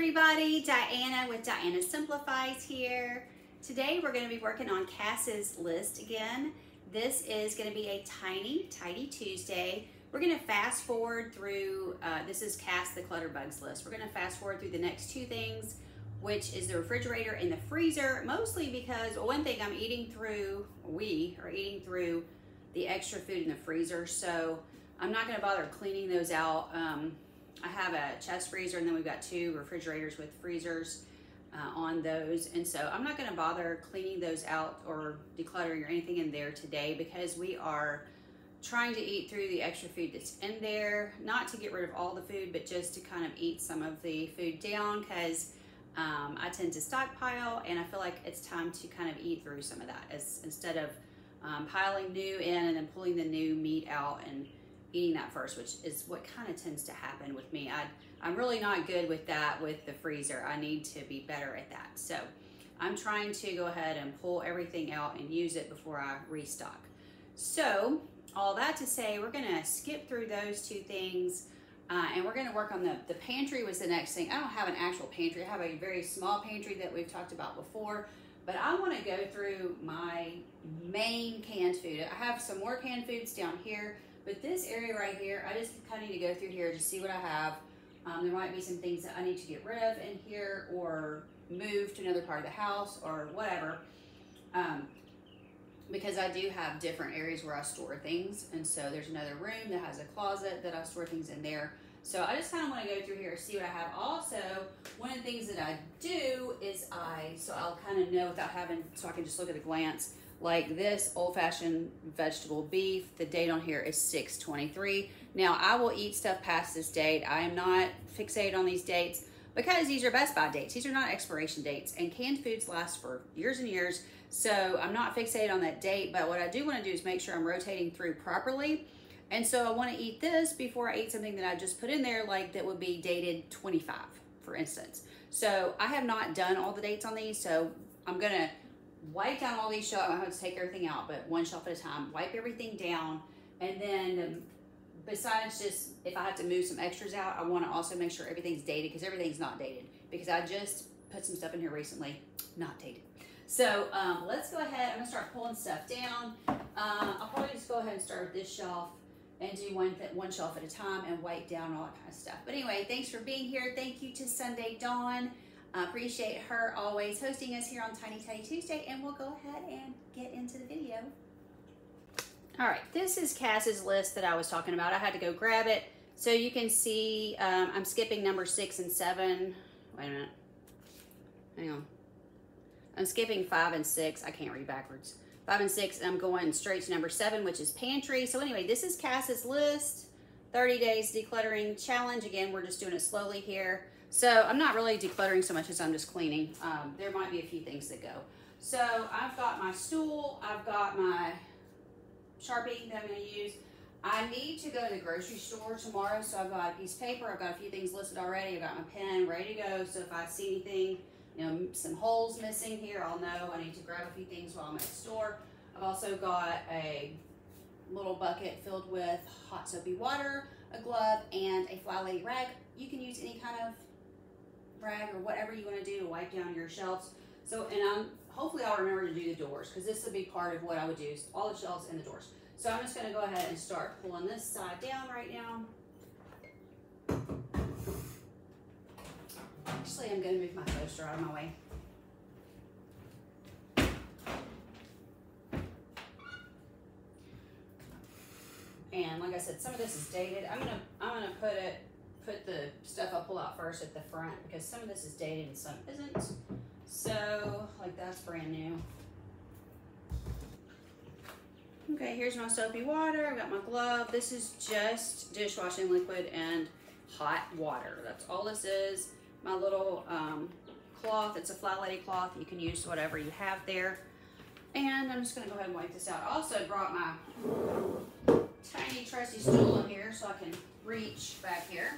everybody, Diana with Diana Simplifies here. Today we're going to be working on Cas's list again. This is going to be a tidy Tuesday. We're going to fast forward through, this is Cas the Clutterbug's list. We're going to fast forward through the next two things, which is the refrigerator and the freezer, mostly because one thing I'm eating through, we are eating through the extra food in the freezer, so I'm not going to bother cleaning those out. I have a chest freezer, and then we've got two refrigerators with freezers on those, and so I'm not going to bother cleaning those out or decluttering or anything in there today because we are trying to eat through the extra food that's in there, not to get rid of all the food, but just to kind of eat some of the food down because I tend to stockpile, and I feel like it's time to kind of eat through some of that instead of piling new in and then pulling the new meat out and eating that first, which is what kind of tends to happen with me. I'm really not good with that with the freezer. I need to be better at that. So I'm trying to go ahead and pull everything out and use it before I restock. So all that to say, we're gonna skip through those two things and we're gonna work on the pantry was the next thing. I don't have an actual pantry. I have a very small pantry that we've talked about before, but I wanna go through my main canned food. I have some more canned foods down here, but this area right here, I just kind of need to go through here to see what I have. There might be some things that I need to get rid of in here or move to another part of the house or whatever. Because I do have different areas where I store things. And so there's another room that has a closet that I store things in there. So I just kind of want to go through here and see what I have. Also, one of the things that I do is so I'll kind of know without having, so I can just look at a glance. Like this old-fashioned vegetable beef, the date on here is 6/23. Now, I will eat stuff past this date. I am not fixated on these dates because these are Best By dates. These are not expiration dates, and canned foods last for years and years, so I'm not fixated on that date, but what I do want to do is make sure I'm rotating through properly, and so I want to eat this before I eat something that I just put in there, like that would be dated 25, for instance. So I have not done all the dates on these, so I'm going to wipe down all these shelves. I don't have to take everything out, but one shelf at a time. Wipe everything down, and then besides just if I have to move some extras out, I want to also make sure everything's dated because everything's not dated because I just put some stuff in here recently, not dated. So let's go ahead. I'm gonna start pulling stuff down. I'll probably just go ahead and start with this shelf and do one shelf at a time and wipe down all that kind of stuff. But anyway, thanks for being here. Thank you to Sunday Dawn. Appreciate her always hosting us here on Tiny Tuesday, and we'll go ahead and get into the video. All right, this is Cas's list that I was talking about. I had to go grab it. So you can see I'm skipping number 6 and 7. Wait a minute. Hang on. I'm skipping 5 and 6. I can't read backwards. 5 and 6, and I'm going straight to number 7, which is pantry. So anyway, this is Cas's list. 30 days decluttering challenge. Again, we're just doing it slowly here. So I'm not really decluttering so much as I'm just cleaning. There might be a few things that go. So I've got my stool. I've got my Sharpie that I'm going to use. I need to go to the grocery store tomorrow, so I've got a piece of paper. I've got a few things listed already. I've got my pen ready to go. So if I see anything, you know, some holes missing here, I'll know I need to grab a few things while I'm at the store. I've also got a little bucket filled with hot soapy water, a glove, and a Fly Lady rag. You can use any kind of rag or whatever you want to do to wipe down your shelves. So, and hopefully I'll remember to do the doors because this will be part of what I would do, is all the shelves and the doors. So I'm just going to go ahead and start pulling this side down right now. Actually, I'm going to move my toaster out of my way. And like I said, some of this is dated. I'm gonna put the stuff I'll pull out first at the front because some of this is dated and some isn't. So, like that's brand new. Okay, here's my soapy water. I've got my glove. This is just dishwashing liquid and hot water. That's all this is. My little cloth. It's a Fly Lady cloth. You can use whatever you have there. And I'm just gonna go ahead and wipe this out. I also brought my tiny trusty stool in here so I can reach back here.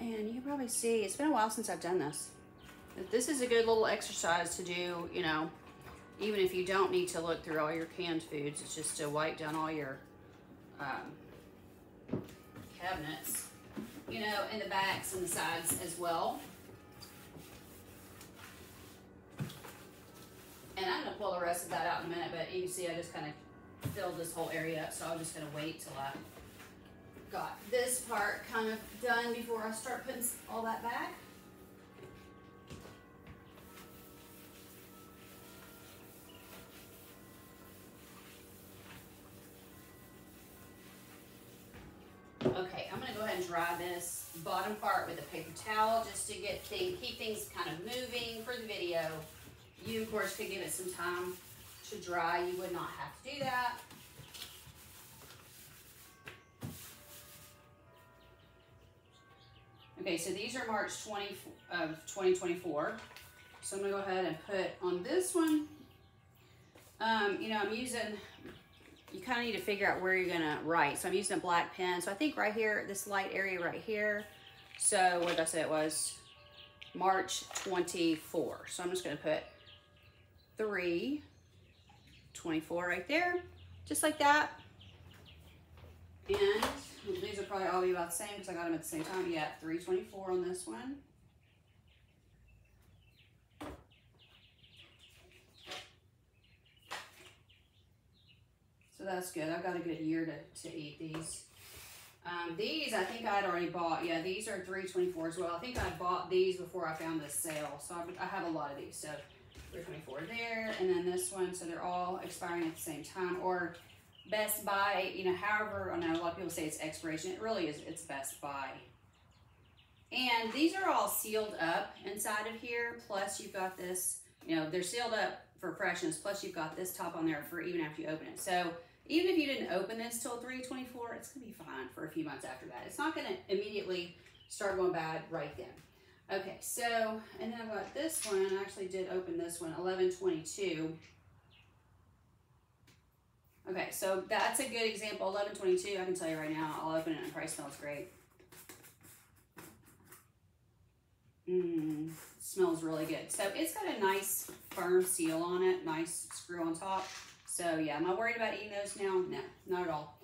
And you can probably see, it's been a while since I've done this. This is a good little exercise to do, you know, even if you don't need to look through all your canned foods. It's just to wipe down all your cabinets, you know, and the backs and the sides as well. And I'm gonna pull the rest of that out in a minute, but you can see I just kind of filled this whole area up, so I'm just gonna wait till I got this part kind of done before I start putting all that back. Okay, I'm gonna go ahead and dry this bottom part with a paper towel just to keep things kind of moving for the video. You, of course, could give it some time to dry. You would not have to do that. Okay, so these are March 20 of 2024. So I'm gonna go ahead and put on this one. You know, I'm using, you kind of need to figure out where you're gonna write. So I'm using a black pen. So I think right here, this light area right here. So what did I say it was? March 24. So I'm just gonna put 3/24 right there, just like that. And these will probably all be about the same because I got them at the same time. Yeah, 3/24 on this one. So that's good. I've got a good year to eat these. These I think I'd already bought. Yeah, these are 3/24 as well. I think I bought these before I found this sale. So I have a lot of these. So 3/24 there, and then this one. So they're all expiring at the same time. Or Best Buy, you know, however, I know a lot of people say it's expiration. It really is, it's Best Buy. And these are all sealed up inside of here. Plus you've got this, you know, they're sealed up for freshness. Plus you've got this top on there for even after you open it. So even if you didn't open this till 3/24, it's gonna be fine for a few months after that. It's not gonna immediately start going bad right then. Okay, so, and then I've got this one. I actually did open this one, 11/22. Okay, so that's a good example, 11/22. I can tell you right now, I'll open it and it probably smells great. Smells really good. So it's got a nice firm seal on it, nice screw on top. So yeah, am I worried about eating those now? No, not at all.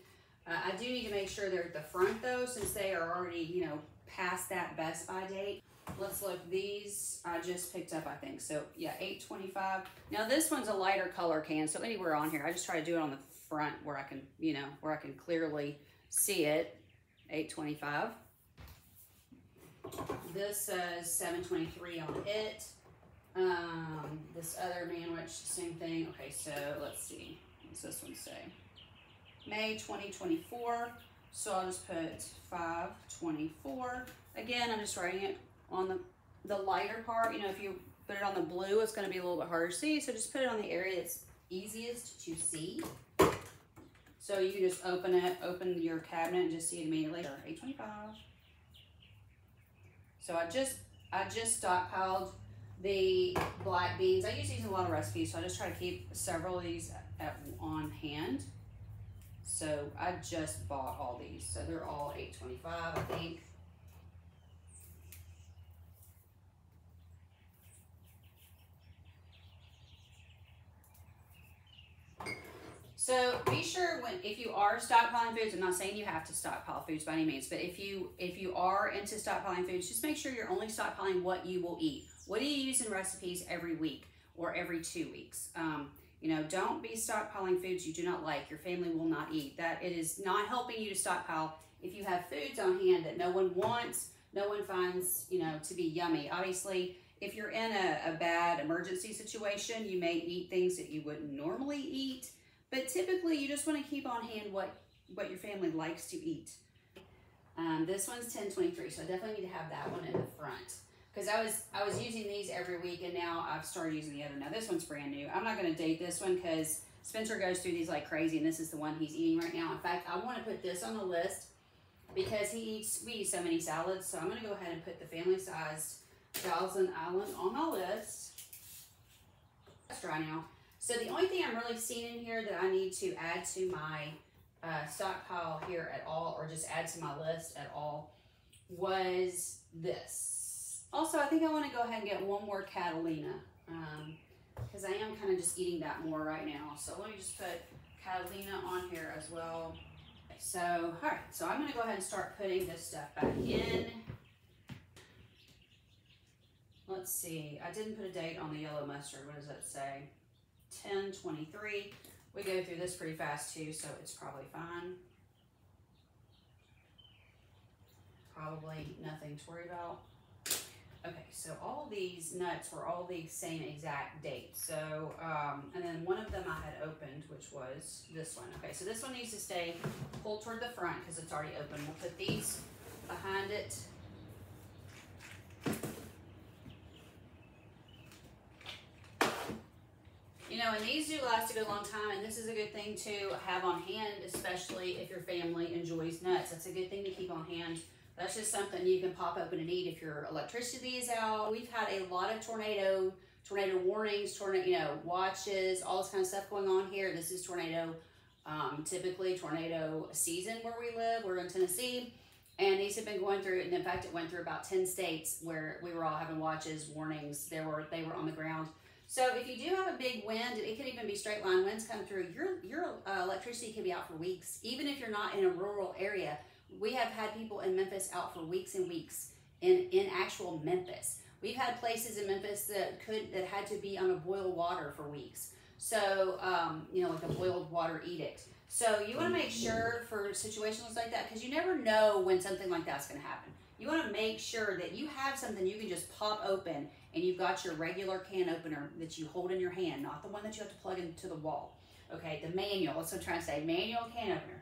I do need to make sure they're at the front though, since they are already, you know, past that Best Buy date. Let's look, these I just picked up, I think. So yeah, 8/25. Now this one's a lighter color can, so anywhere on here, I just try to do it on the front where I can, you know, where I can clearly see it. 8/25. This says 7/23 on it. This other manwich, same thing. Okay, so let's see. What's this one say? May 2024. So I'll just put 5/24. Again, I'm just writing it on the lighter part. You know, if you put it on the blue, it's going to be a little bit harder to see. So just put it on the area that's easiest to see. So you can just open your cabinet and just see it immediately. 8/25. So I just stockpiled the black beans. I use these in a lot of recipes, so I just try to keep several of these on hand. So I just bought all these. So they're all 8/25, I think. So be sure if you are stockpiling foods, I'm not saying you have to stockpile foods by any means, but if you are into stockpiling foods, just make sure you're only stockpiling what you will eat. What do you use in recipes every week or every 2 weeks? You know, don't be stockpiling foods you do not like, your family will not eat. That it is not helping you to stockpile if you have foods on hand that no one wants, no one finds, you know, to be yummy. Obviously, if you're in a bad emergency situation, you may eat things that you wouldn't normally eat. But typically, you just want to keep on hand what your family likes to eat. This one's 10/23, so I definitely need to have that one in the front. Because I was using these every week, and now I've started using the other. Now this one's brand new. I'm not going to date this one because Spencer goes through these like crazy, and this is the one he's eating right now. In fact, I want to put this on the list because we eat so many salads. So I'm going to go ahead and put the family-sized Thousand Island on my list. That's dry now. So the only thing I'm really seeing in here that I need to add to my stockpile here at all, or just add to my list at all, was this. Also, I think I want to go ahead and get one more Catalina because I am kind of just eating that more right now. So let me just put Catalina on here as well. So, all right, so I'm going to go ahead and start putting this stuff back in. Let's see, I didn't put a date on the yellow mustard. What does that say? 10/23. We go through this pretty fast too, so it's probably fine. Probably nothing to worry about. Okay, so all these nuts were all the same exact date. So, and then one of them I had opened, which was this one. Okay, so this one needs to stay pulled toward the front because it's already open. We'll put these behind it. You know, and these do last a good long time, and this is a good thing to have on hand, especially if your family enjoys nuts. That's a good thing to keep on hand. That's just something you can pop open and eat if your electricity is out. We've had a lot of tornado warnings, watches, all this kind of stuff going on here. This is typically tornado season where we live. We're in Tennessee, and these have been going through, and in fact, it went through about 10 states where we were all having watches, warnings. They were on the ground. So if you do have a big wind, it could even be straight line winds come through, your electricity can be out for weeks. Even if you're not in a rural area, we have had people in Memphis out for weeks and weeks in actual Memphis. We've had places in Memphis that had to be on a boiled water for weeks. So, like a boiled water edict. So you want to make sure for situations like that, because you never know when something like that's going to happen. You want to make sure that you have something you can just pop open, and you've got your regular can opener that you hold in your hand, not the one that you have to plug into the wall. Okay, the manual, that's what I'm trying to say, manual can opener.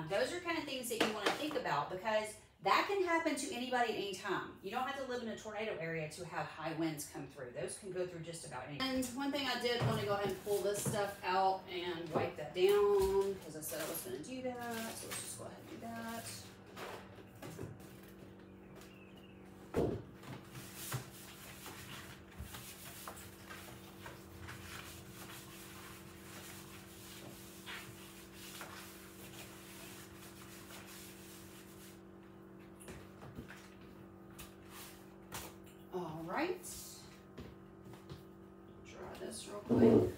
Those are kind of things that you want to think about, because that can happen to anybody at any time. You don't have to live in a tornado area to have high winds come through. Those can go through just about anything. And one thing I did want to go ahead and pull this stuff out and wipe that down, because I said I was going to do that. So let's just go ahead and do that. All right, try this real quick.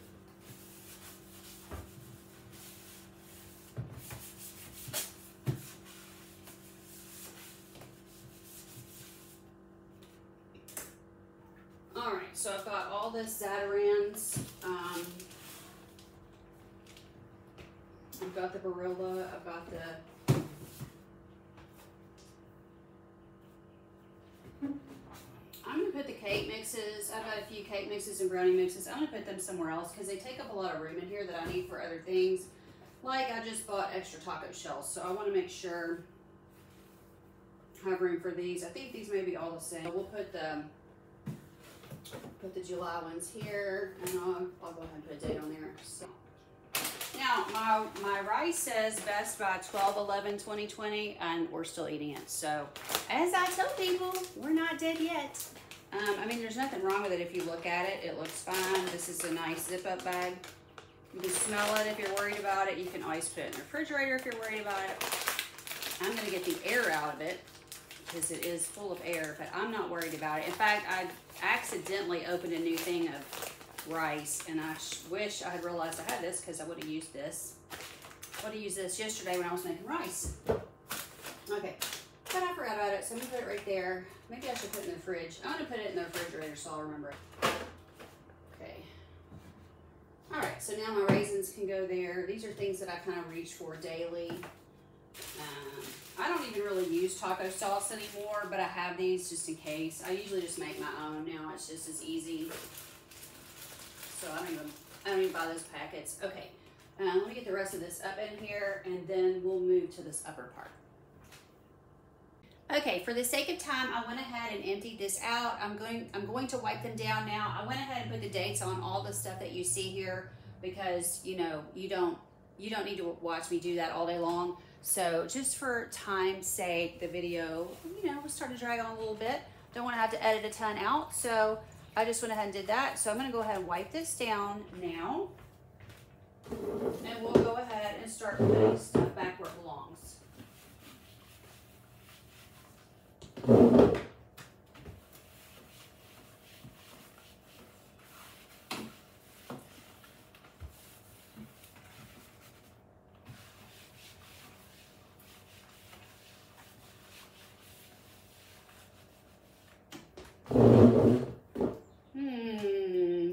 All right, so I've got all this Zatarans. I've got the Barilla, I've got the I'm going to put the cake mixes. I've got a few cake mixes and brownie mixes. I'm going to put them somewhere else because they take up a lot of room in here that I need for other things. Like I just bought extra taco shells, so I want to make sure I have room for these. I think these may be all the same. We'll put the July ones here, and I'll go ahead and put a date on there. So. Now, my rice says best by 12/11/2020, and we're still eating it. So, as I tell people, we're not dead yet. I mean, there's nothing wrong with it if you look at it. It looks fine. This is a nice zip-up bag. You can smell it if you're worried about it. You can always put it in the refrigerator if you're worried about it. I'm going to get the air out of it because it is full of air, but I'm not worried about it. In fact, I accidentally opened a new thing of rice, and I wish I had realized I had this because I would have used this. I would have used this yesterday when I was making rice. Okay, but I forgot about it, so I'm going to put it right there. Maybe I should put it in the fridge. I'm going to put it in the refrigerator so I'll remember it. Okay. Alright, so now my raisins can go there. These are things that I kind of reach for daily. I don't even really use taco sauce anymore, but I have these just in case. I usually just make my own now. It's just as easy. So I don't even buy those packets. Okay, let me get the rest of this up in here, and then we'll move to this upper part. Okay, for the sake of time, I went ahead and emptied this out. I'm going to wipe them down now. I went ahead and put the dates on all the stuff that you see here because you don't need to watch me do that all day long. So just for time's sake, the video was starting to drag on a little bit. Don't want to have to edit a ton out, so I just went ahead and did that. So I'm going to go ahead and wipe this down now, and we'll go ahead and start putting stuff back where it belongs.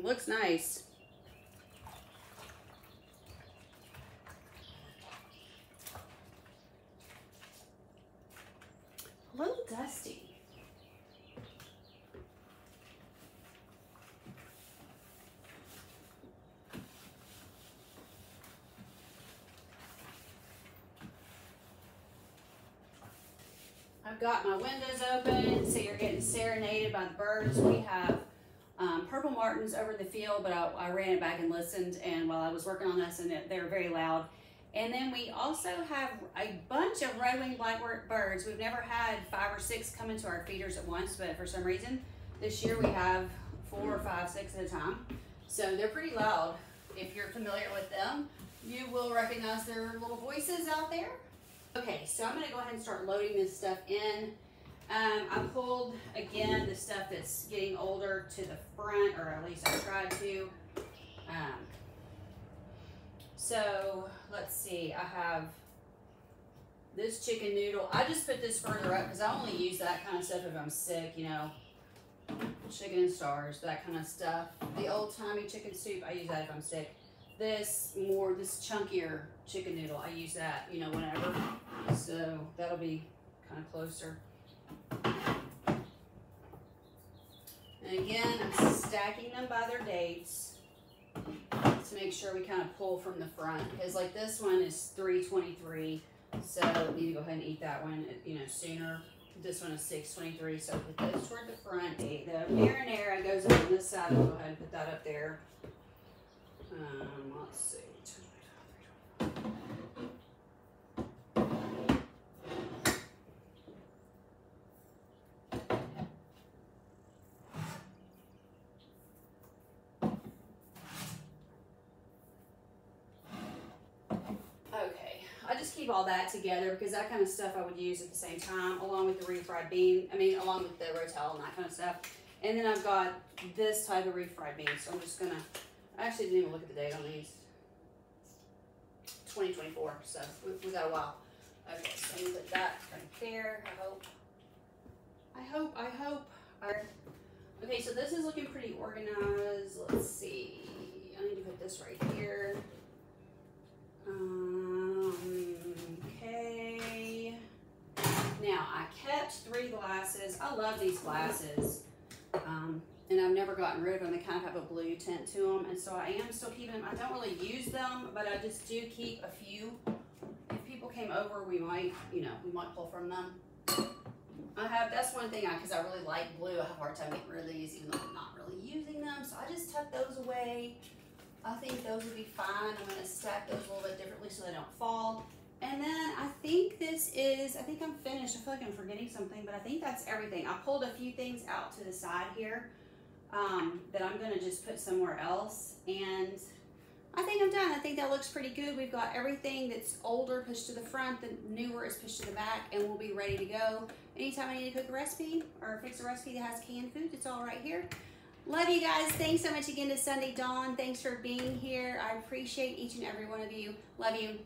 Looks nice. A little dusty. I've got my windows open, so you're getting serenaded by the birds. We have purple martins over in the field, but I ran it back and listened, and while I was working on this, and they're very loud. And then we also have a bunch of red-winged blackbirds. We've never had 5 or 6 come into our feeders at once, but for some reason this year we have 4 or 5, 6 at a time. So they're pretty loud. If you're familiar with them, you will recognize their little voices out there. Okay, so I'm gonna go ahead and start loading this stuff in. I pulled, again, the stuff that's getting older to the front, or at least I tried to. So let's see, I have this chicken noodle. I just put this further up because I only use that kind of stuff if I'm sick, you know. Chicken and stars, that kind of stuff. The old-timey chicken soup, I use that if I'm sick. This chunkier chicken noodle, I use that, you know, whenever. So that'll be kind of closer. And again, I'm stacking them by their dates to make sure we kind of pull from the front, because like this one is 3/23, so we need to go ahead and eat that one, you know, sooner. This one is 6/23, so put those toward the front. The marinara goes on this side. I'll go ahead and put that up there. Let's see. Okay, I just keep all that together because that kind of stuff I would use at the same time, along with the refried bean. Along with the rotel and that kind of stuff. And then I've got this type of refried beans, so I'm just gonna. I actually didn't even look at the date on these. 2024, so we got a while. Okay, so I'm gonna put that right there. I hope. Okay, so this is looking pretty organized. Let's see. I need to put this right here. Okay. Now I kept 3 glasses. I love these glasses. And I've never gotten rid of them. They kind of have a blue tint to them, and so I am still keeping them. I don't really use them, but I just do keep a few. If people came over, we might, you know, we might pull from them. That's one thing, because I really like blue. I have a hard time getting rid of these, even though I'm not really using them. So I just tuck those away. I think those would be fine. I'm going to stack those a little bit differently so they don't fall. And then I think I'm finished. I feel like I'm forgetting something, but I think that's everything. I pulled a few things out to the side here. That I'm going to just put somewhere else, and I think I'm done. I think that looks pretty good. We've got everything that's older pushed to the front, the newer is pushed to the back, and we'll be ready to go. Anytime I need to cook a recipe or fix a recipe that has canned food, it's all right here. Love you guys. Thanks so much again to Sunday Dawn. Thanks for being here. I appreciate each and every one of you. Love you.